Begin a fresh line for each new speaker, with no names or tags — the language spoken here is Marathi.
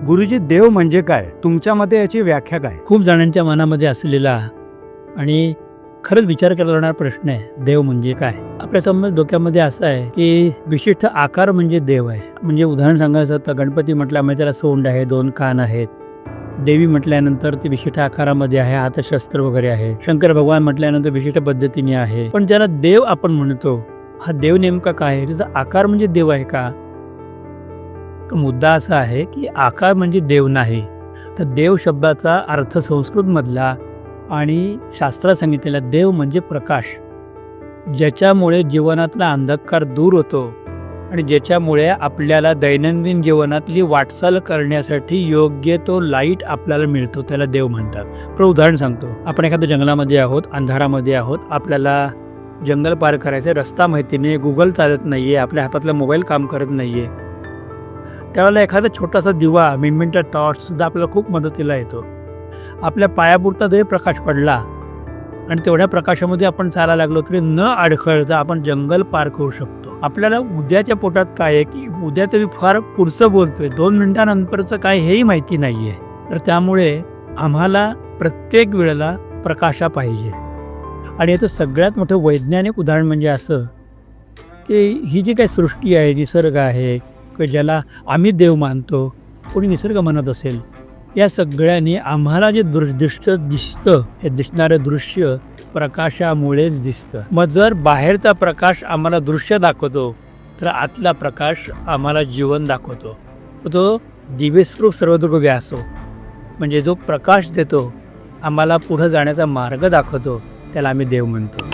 गुरुजी, देव म्हणजे काय? तुमच्या मते याची व्याख्या काय?
खूप जणांच्या मनामध्ये असलेला आणि खरंच विचार केला जाणारा प्रश्न आहे, देव म्हणजे काय? आपल्या समज डोक्यामध्ये असं आहे की विशिष्ट आकार म्हणजे देव आहे. म्हणजे उदाहरण सांगायचं तर गणपती म्हटल्यामुळे त्याला सोंड आहे, 2 कान आहेत. देवी म्हटल्यानंतर ती विशिष्ट आकारामध्ये आहे, हातशस्त्र वगैरे आहे. शंकर भगवान म्हटल्यानंतर विशिष्ट पद्धतीने आहे. पण ज्याला देव आपण म्हणतो, हा देव नेमका काय आहे? त्याचा आकार म्हणजे देव आहे का? मुद्दा असा आहे की आकार म्हणजे देव नाही, तर देव शब्दाचा अर्थ संस्कृतमधला आणि शास्त्रात सांगितलेला देव म्हणजे प्रकाश, ज्याच्यामुळे जीवनातला अंधकार दूर होतो आणि ज्याच्यामुळे आपल्याला दैनंदिन जीवनातली वाटचाल करण्यासाठी योग्य तो लाईट आपल्याला मिळतो, त्याला देव म्हणतात. पण उदाहरण सांगतो, आपण एखाद्या जंगलामध्ये आहोत, अंधारामध्ये आहोत, आपल्याला जंगल पार करायचं, रस्ता माहिती नाही, गुगल चालत नाही आहे, आपल्या हातातला मोबाईल काम करत नाही आहे, त्यावेळेला एखादा छोटासा दिवा, मिनमिनटा टॉर्चसुद्धा आपल्याला खूप मदतीला येतो. आपल्या पायापुरता जरी प्रकाश पडला आणि तेवढ्या प्रकाशामध्ये आपण चालायला लागलो तरी न अडखळता आपण जंगल पार करू शकतो. आपल्याला उद्याच्या पोटात काय आहे की उद्या तरी फार पुढचं बोलतोय, 2 मिनिटानंतरचं काय हेही माहिती नाही आहे. तर त्यामुळे आम्हाला प्रत्येक वेळेला प्रकाशा पाहिजे. आणि याचं सगळ्यात मोठं वैज्ञानिक उदाहरण म्हणजे असं की ही जी काही सृष्टी आहे, निसर्ग आहे, की ज्याला आम्ही देव मानतो, कोणी निसर्ग म्हणत असेल, या सगळ्यांनी आम्हाला जे दृश्य दिसतं, हे दिसणारं दृश्य प्रकाशामुळेच दिसतं. मग जर बाहेरचा प्रकाश आम्हाला दृश्य दाखवतो, तर आतला प्रकाश आम्हाला जीवन दाखवतो. तो दिवेस्पृह सर्वदुर्ग व्यासो, म्हणजे जो प्रकाश देतो, आम्हाला पुढं जाण्याचा मार्ग दाखवतो, त्याला आम्ही देव म्हणतो.